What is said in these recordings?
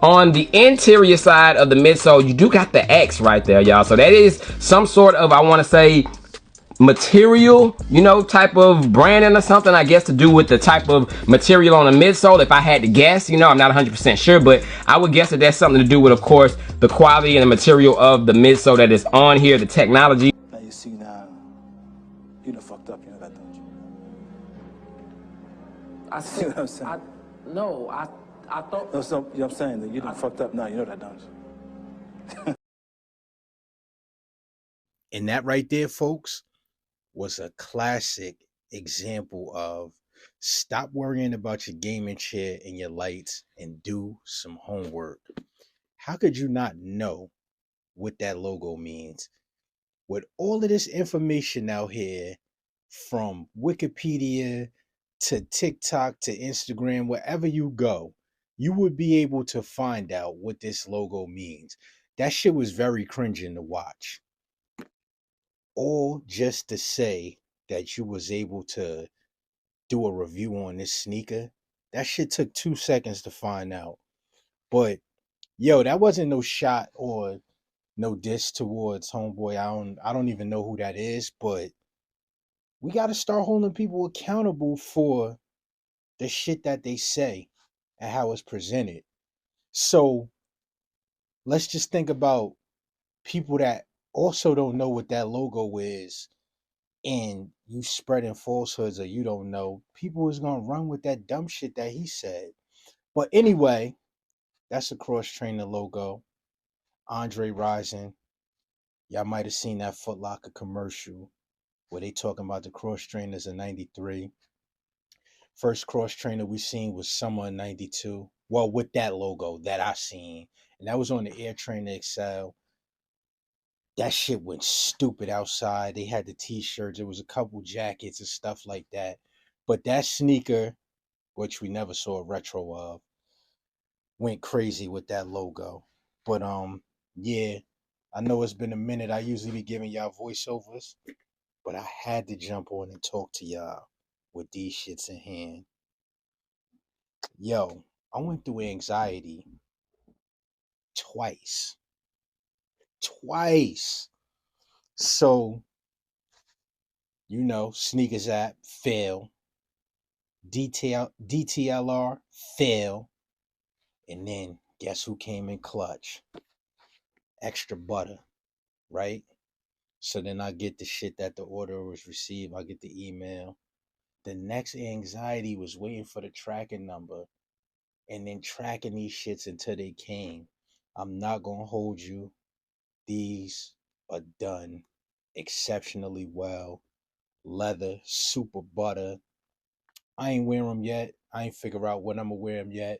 On the interior side of the midsole, you do got the X right there, y'all. So that is some sort of, I want to say, material, type of branding or something, I guess, to do with the type of material on the midsole. If I had to guess, I'm not 100% sure, but I would guess that that's something to do with, of course, the quality and the material of the midsole that is on here, the technology. Now you see now, you done fucked up, you know that, don't you? I See what I'm saying? I thought. No, so, you know what I'm saying? That you done fucked up now, you know that, don't you? And that right there, folks, was a classic example of stop worrying about your gaming chair and your lights and do some homework. How could you not know what that logo means? With all of this information out here, from Wikipedia to TikTok to Instagram, wherever you go, you would be able to find out what this logo means. That shit was very cringing to watch. All just to say that you was able to do a review on this sneaker. That shit took 2 seconds to find out. But yo, that wasn't no shot or no diss towards homeboy. I don't even know who that is, but we got to start holding people accountable for the shit that they say and how it's presented. So let's just think about people that also don't know what that logo is, and you spreading falsehoods, or you don't know, people is gonna run with that dumb shit that he said. But anyway, that's a cross trainer logo. Andre Rison. Y'all might have seen that Foot Locker commercial where they talking about the cross trainers in 93. First cross trainer we seen was summer of 92. Well, with that logo that I seen. And that was on the Air Trainer XL. That shit went stupid outside. They had the t-shirts. There was a couple jackets and stuff like that. But that sneaker, which we never saw a retro of, went crazy with that logo. But yeah, I know it's been a minute. I usually be giving y'all voiceovers, but I had to jump on and talk to y'all with these shits in hand. Yo, I went through anxiety twice. Twice. So, sneakers app, fail. DTLR, fail. And then guess who came in clutch? Extra butter, right? So then I get the shit that the order was received. I get the email. The next anxiety was waiting for the tracking number and then tracking these shits until they came. I'm not gonna hold you. These are done exceptionally well. Leather, super butter. I ain't wear them yet. I ain't figure out when I'm gonna wear them yet.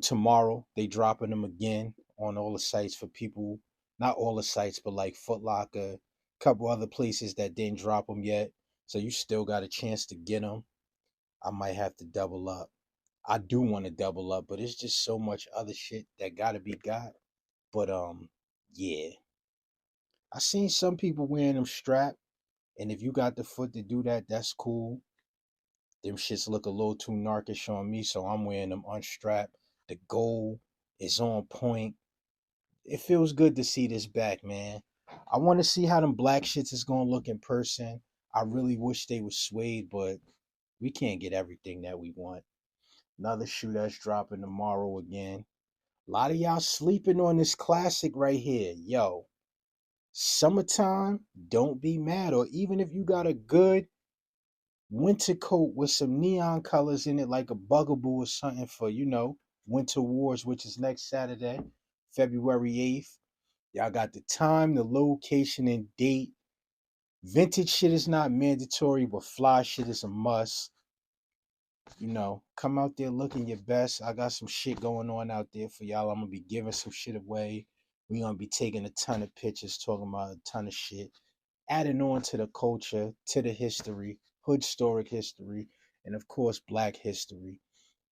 Tomorrow they dropping them again on all the sites for people. Not all the sites, but like Foot Locker, a couple other places that didn't drop them yet. So you still got a chance to get them. I might have to double up. I do want to double up, but it's just so much other shit that gotta be got. But yeah. I seen some people wearing them strapped, and if you got the foot to do that, that's cool. Them shits look a little too narkish on me, so I'm wearing them unstrapped. The gold is on point. It feels good to see this back, man. I want to see how them black shits is gonna look in person. I really wish they was suede, but we can't get everything that we want. Another shoe that's dropping tomorrow again. A lot of y'all sleeping on this classic right here. Yo, summertime, don't be mad. Or even if you got a good winter coat with some neon colors in it, like a bugaboo or something for, Winter Wars, which is next Saturday, February 8th. Y'all got the time, the location, and date. Vintage shit is not mandatory, but fly shit is a must. Come out there looking your best. I got some shit going on out there for y'all. I'm gonna be giving some shit away. We gonna be taking a ton of pictures, talking about a ton of shit, adding on to the culture, to the history, hood historic history, and of course black history.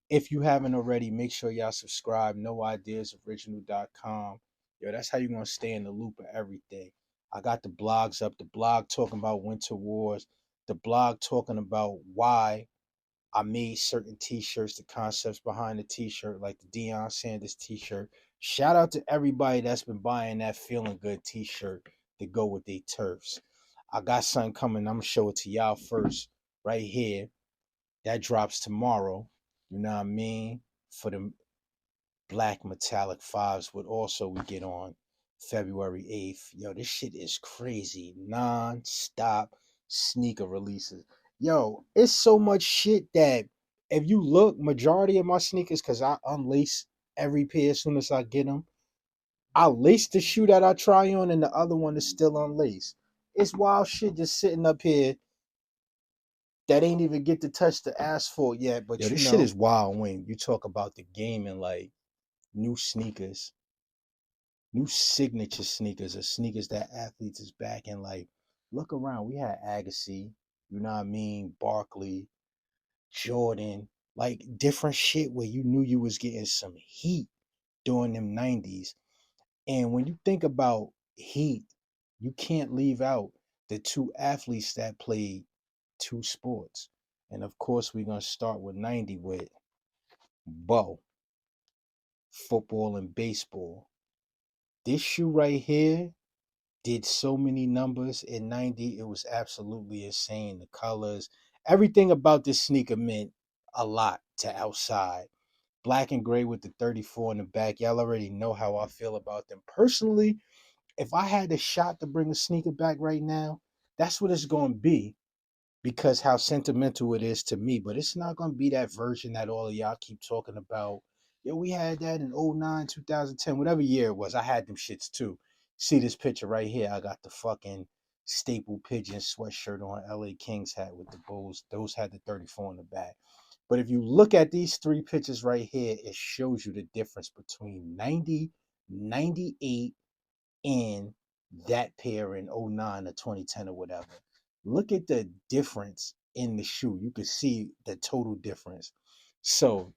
If you haven't already, make sure y'all subscribe. NoIdeasOriginal.com. Yo, that's how you're gonna stay in the loop of everything. I got the blogs up, the blog talking about Winter Wars, the blog talking about why I made certain t-shirts, the concepts behind the t-shirt, like the Deion Sanders t-shirt. Shout out to everybody that's been buying that feeling good t-shirt to go with their turfs. I got something coming. I'm gonna show it to y'all first, right here. That drops tomorrow. You know what I mean? For the black metallic fives, would also we get on February 8th. Yo, this shit is crazy. Non-stop sneaker releases. Yo, it's so much shit that if you look, majority of my sneakers, because I unlace every pair as soon as I get them. I lace the shoe that I try on, and the other one is still unlaced. It's wild shit just sitting up here that ain't even get to touch the asphalt yet. But yo, this shit is wild when you talk about the game and like new sneakers, new signature sneakers, or sneakers that athletes is back in. Like, look around. We had Agassi, you know what I mean, Barkley, Jordan, like different shit where you knew you was getting some heat during them 90s. And when you think about heat, you can't leave out the two athletes that played two sports. And of course, we're gonna start with 90 with Bo, football and baseball. This shoe right here did so many numbers in 90. It was absolutely insane. The colors, everything about this sneaker meant a lot to outside. Black and gray with the 34 in the back. Y'all already know how I feel about them. Personally, if I had the shot to bring a sneaker back right now, that's what it's going to be because how sentimental it is to me. But it's not going to be that version that all of y'all keep talking about. Yo, we had that in 09, 2010, whatever year it was. I had them shits too. See this picture right here? I got the fucking staple pigeon sweatshirt on, LA Kings hat with the Bulls. Those had the 34 in the back. But if you look at these three pictures right here, it shows you the difference between 90, 98, and that pair in 09 or 2010 or whatever. Look at the difference in the shoe. You can see the total difference. So,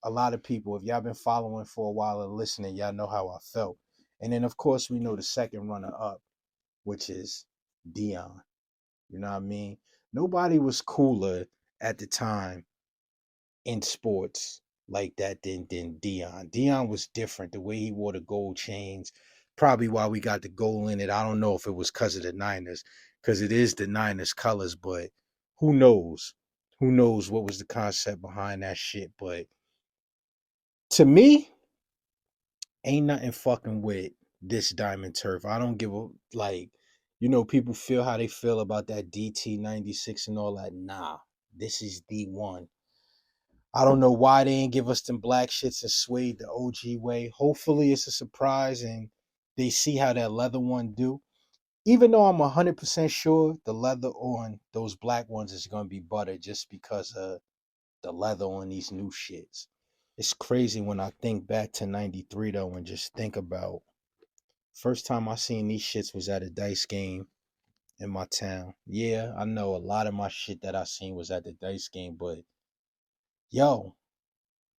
a lot of people, if y'all been following for a while and listening, y'all know how I felt. And then, of course, we know the second runner up, which is Dion. You know what I mean? Nobody was cooler at the time in sports like that than Dion. Dion was different. The way he wore the gold chains, probably why we got the gold in it. I don't know if it was because of the Niners, because it is the Niners colors, but who knows? Who knows what was the concept behind that shit? But to me, ain't nothing fucking with this diamond turf. I don't give a like, people feel how they feel about that DT 96 and all that. Nah, this is the one. I don't know why they didn't give us them black shits and suede the OG way. Hopefully it's a surprise and they see how that leather one do. Even though I'm 100% sure the leather on those black ones is going to be butter just because of the leather on these new shits. It's crazy when I think back to 93 though and just think about first time I seen these shits was at a dice game in my town. Yeah, I know a lot of my shit that I seen was at the dice game, but yo,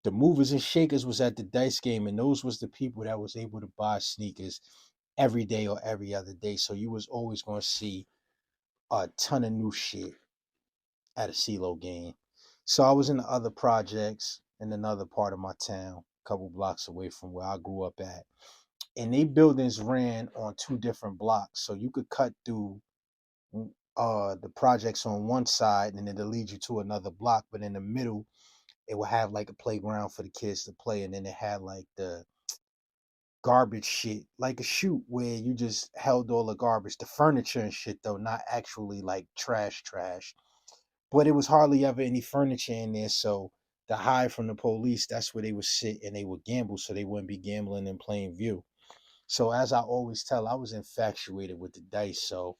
the movers and shakers was at the dice game, and those was the people that was able to buy sneakers every day or every other day. So you was always going to see a ton of new shit at a CeeLo game. So I was in the other projects in another part of my town, a couple blocks away from where I grew up at. And they buildings ran on two different blocks. So you could cut through the projects on one side and it'll lead you to another block. But in the middle, it would have like a playground for the kids to play. And then it had like the garbage shit, like a chute where you just held all the garbage, the furniture and shit though, not actually like trash. But it was hardly ever any furniture in there, so to hide from the police, that's where they would sit and they would gamble so they wouldn't be gambling in plain view. So as I always tell, I was infatuated with the dice, so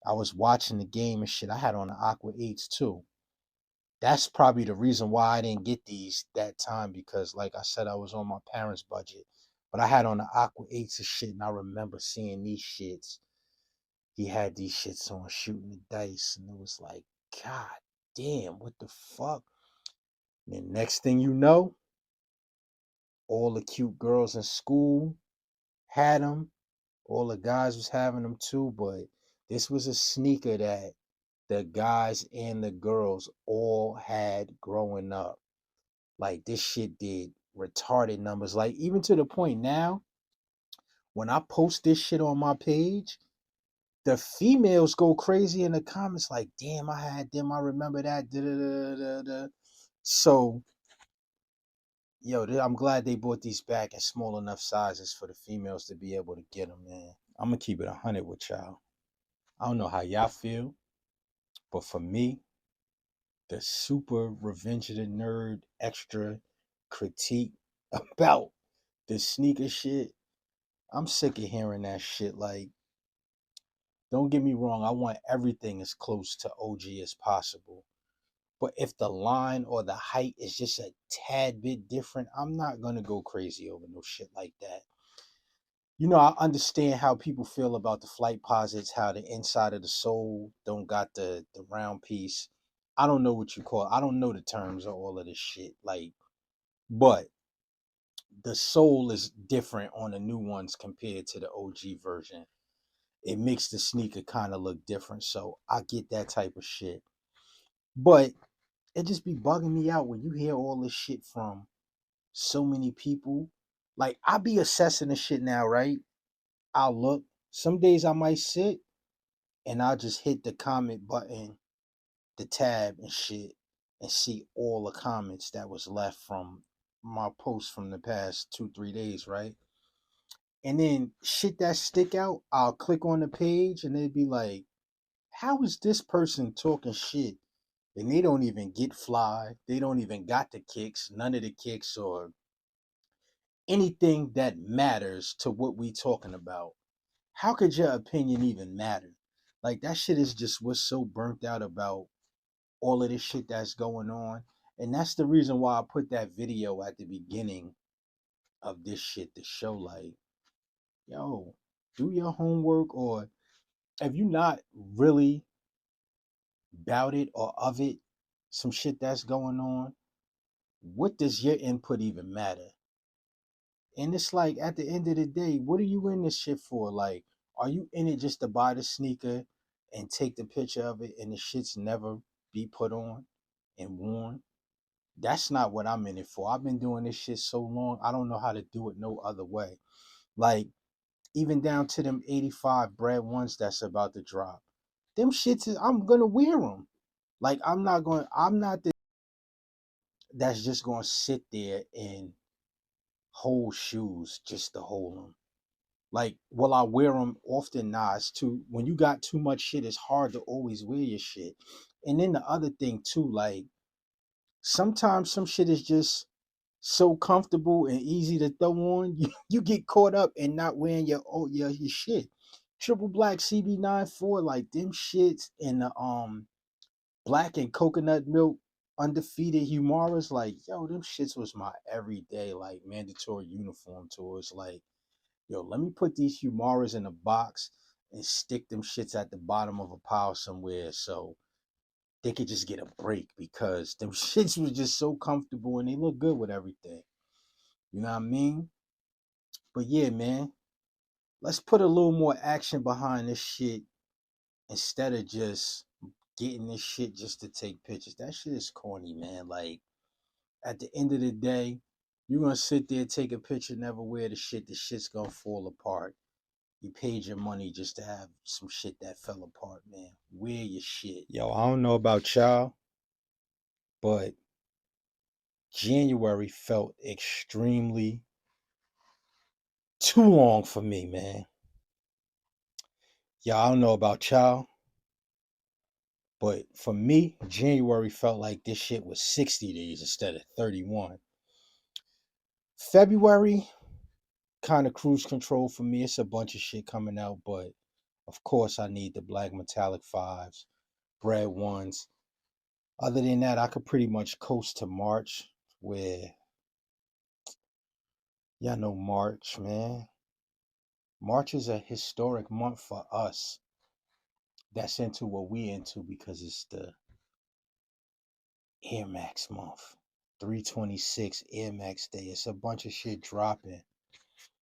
I was watching the game and shit. I had on the Aqua 8s too. That's probably the reason why I didn't get these that time because, like I said, I was on my parents' budget. But I had on the Aqua 8s and shit, and I remember seeing these shits. He had these shits on shooting the dice, and it was like, God damn, what the fuck? And then next thing you know, all the cute girls in school had them. All the guys was having them too, but this was a sneaker that the guys and the girls all had growing up. Like this shit did retarded numbers. Like even to the point now, when I post this shit on my page, the females go crazy in the comments like, damn, I had them, I remember that. Da, da, da, da, da. So, yo, I'm glad they brought these back in small enough sizes for the females to be able to get them, man. I'm gonna keep it 100 with y'all. I don't know how y'all feel, but for me, the super Revenge of the Nerd extra critique about the sneaker shit, I'm sick of hearing that shit. Like, don't get me wrong, I want everything as close to OG as possible. But if the line or the height is just a tad bit different, I'm not gonna go crazy over no shit like that. You know, I understand how people feel about the flight posits, how the inside of the sole don't got the round piece. I don't know what you call it. I don't know the terms of all of this shit. Like, but the sole is different on the new ones compared to the OG version. It makes the sneaker kind of look different. So I get that type of shit. But it just be bugging me out when you hear all this shit from so many people. Like I be assessing the shit now, right? I'll look. Some days I might sit and I'll just hit the comment button, the tab and shit, and see all the comments that was left from my post from the past 2-3 days, right? And then shit that stick out, I'll click on the page and they'd be like, how is this person talking shit? And they don't even get fly. They don't even got the kicks, none of the kicks or anything that matters to what we talking about. How could your opinion even matter? Like that shit is just what's so burnt out about all of this shit that's going on. And that's the reason why I put that video at the beginning of this shit to show like, yo, do your homework, or if you not really about it or of it, some shit that's going on, what does your input even matter? And it's like at the end of the day, what are you in this shit for? Like, are you in it just to buy the sneaker and take the picture of it and the shit's never be put on and worn? That's not what I'm in it for. I've been doing this shit so long, I don't know how to do it no other way. Like, even down to them 85 bread ones that's about to drop. Them shits is, I'm gonna wear them. Like, I'm not the that's just gonna sit there and hold shoes just to hold them. Like, will I wear them often? Nah, it's too, when you got too much shit, it's hard to always wear your shit. And then the other thing too, like, sometimes some shit is just so comfortable and easy to throw on, you get caught up in not wearing your shit. Triple black CB94, like them shits, and the black and coconut milk undefeated Humaras, like yo, them shits was my everyday like mandatory uniform tours. Like, yo, let me put these Humaras in a box and stick them shits at the bottom of a pile somewhere so they could just get a break, because them shits was just so comfortable and they look good with everything. You know what I mean? But yeah, man, let's put a little more action behind this shit instead of just getting this shit just to take pictures. That shit is corny, man. Like, at the end of the day, you're gonna sit there, take a picture, never wear the shit's gonna fall apart. You paid your money just to have some shit that fell apart, man. Wear your shit. Yo, I don't know about y'all, but January felt extremely too long for me, man. Y'all, I don't know about y'all, but for me, January felt like this shit was 60 days instead of 31. February, kind of cruise control for me. It's a bunch of shit coming out, but of course I need the black metallic fives, bread ones. Other than that, I could pretty much coast to March, where y'all know March, man. March is a historic month for us. That's into what we into because it's the Air Max month. 326 Air Max Day. It's a bunch of shit dropping.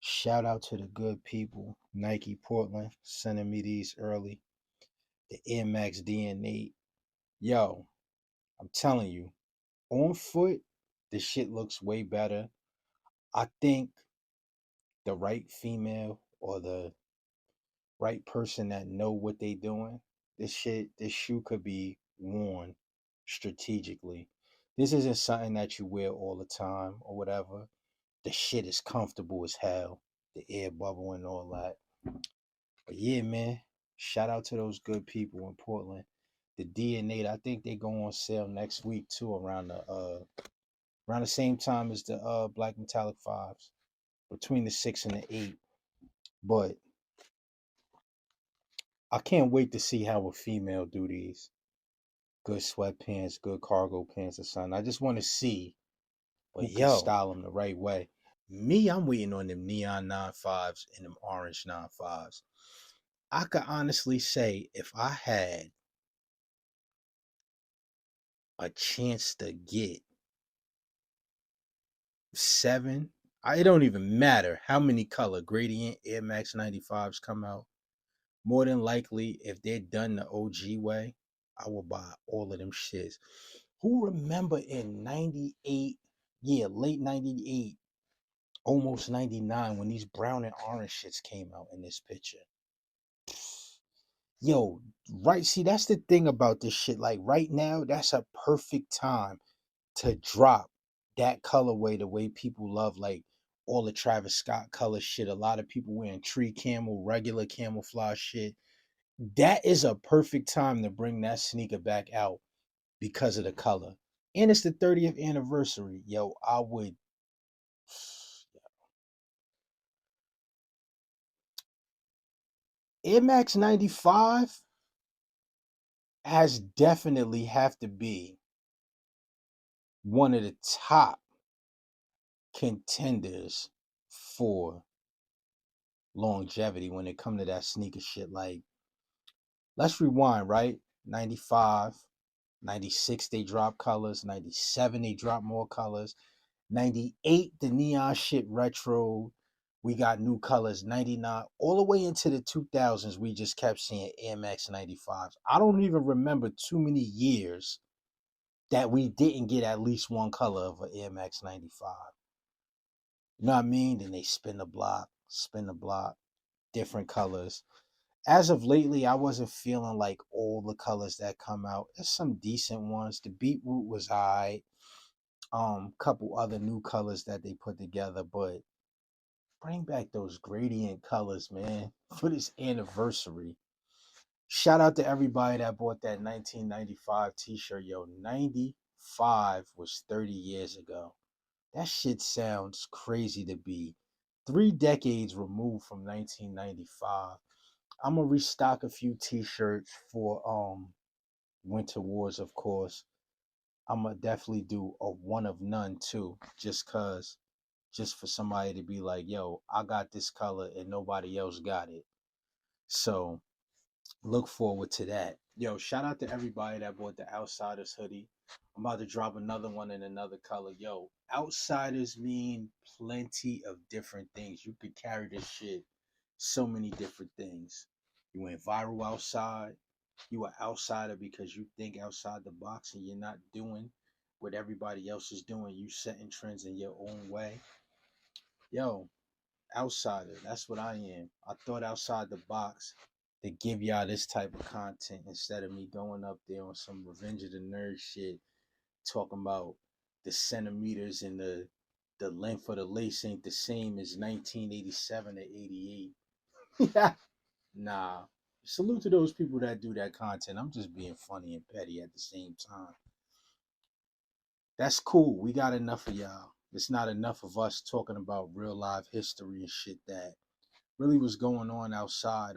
Shout out to the good people. Nike Portland sending me these early. the Air Max DNA. Yo, I'm telling you, on foot, the shit looks way better. I think the right female or the right person that know what they doing, this shoe could be worn strategically. This isn't something that you wear all the time or whatever. The shit is comfortable as hell. The air bubble and all that. But yeah, man, shout out to those good people in Portland. The DNA, I think they go on sale next week too, around the same time as the Black Metallic Fives, between the 6 and the 8. But I can't wait to see how a female do these. Good sweatpants, good cargo pants or something. I just want to see who can style them the right way. Me, I'm waiting on them neon 9.5s and them orange 9.5s. I could honestly say if I had a chance to get 7, it don't even matter how many color gradient Air Max 95s come out. More than likely, if they're done the OG way, I will buy all of them shits. Who remember in 98, yeah, late 98, almost 99, when these brown and orange shits came out in this picture? Yo, right, see, that's the thing about this shit. Like right now, that's a perfect time to drop that colorway the way people love like all the Travis Scott color shit. A lot of people wearing tree camel, regular camouflage shit. That is a perfect time to bring that sneaker back out because of the color. And it's the 30th anniversary. Yo, I would Air Max 95 has definitely have to be one of the top contenders for longevity when it come to that sneaker shit. Like, let's rewind, right? 95, 96 they drop colors, 97 they drop more colors, 98 the neon shit retro, we got new colors, 99 all the way into the 2000s we just kept seeing Air Max 95s. I don't even remember too many years that we didn't get at least one color of an Air Max 95. You know what I mean? Then they spin the block, different colors. As of lately, I wasn't feeling like all the colors that come out. There's some decent ones. The beetroot was high. Couple other new colors that they put together, but bring back those gradient colors, man, for this anniversary. Shout out to everybody that bought that 1995 t-shirt. Yo, 95 was 30 years ago. That shit sounds crazy to be 3 decades removed from 1995. I'm gonna restock a few t-shirts for Winter Wars, of course. I'm gonna definitely do a one of none too, just for somebody to be like, yo, I got this color and nobody else got it. So look forward to that. Yo, shout out to everybody that bought the Outsiders hoodie. I'm about to drop another one in another color. Yo, Outsiders mean plenty of different things. You could carry this shit so many different things. You went viral outside. You are outsider because you think outside the box and you're not doing what everybody else is doing. You setting trends in your own way. Yo, outsider, that's what I am. I thought outside the box to give y'all this type of content instead of me going up there on some Revenge of the Nerd shit talking about the centimeters and the length of the lace ain't the same as 1987 to 88. Nah. Salute to those people that do that content. I'm just being funny and petty at the same time. That's cool. We got enough of y'all. It's not enough of us talking about real life history and shit that really was going on outside.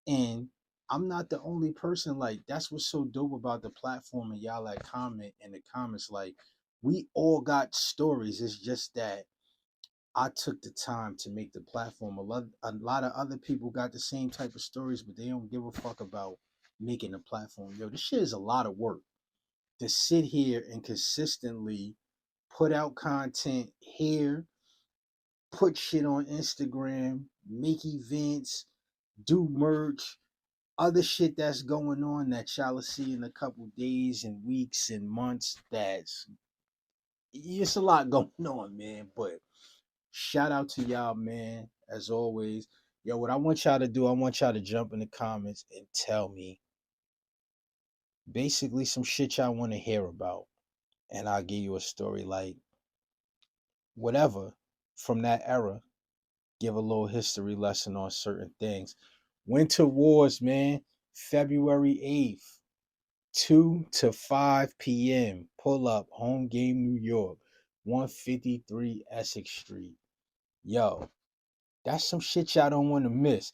And I'm not the only person. Like, that's what's so dope about the platform. And y'all like comment in the comments, like, we all got stories. It's just that I took the time to make the platform. A lot of other people got the same type of stories, but they don't give a fuck about making a platform. Yo, this shit is a lot of work to sit here and consistently put out content here, put shit on Instagram, make events, do merch, other shit that's going on that y'all will see in a couple days and weeks and months. It's a lot going on, man. But shout out to y'all, man. As always, yo, what I want y'all to do, I want y'all to jump in the comments and tell me basically some shit y'all want to hear about, and I'll give you a story like whatever from that era. Give a little history lesson on certain things. Winter Wars, man. February 8th, 2 to 5 p.m. Pull up, Home Game New York, 153 Essex Street. Yo, that's some shit y'all don't want to miss.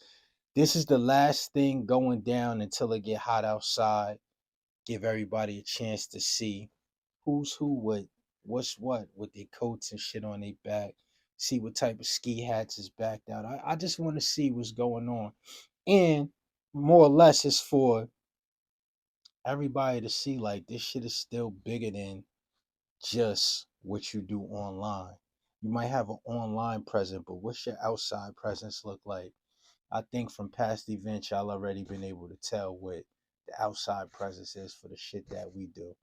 This is the last thing going down until it get hot outside. Give everybody a chance to see who's who, what's what with their coats and shit on their back. See what type of ski hats is backed out. I just want to see what's going on. And more or less it's for everybody to see like this shit is still bigger than just what you do online. You might have an online presence, but what's your outside presence look like? I think from past events, y'all already been able to tell what the outside presence is for the shit that we do.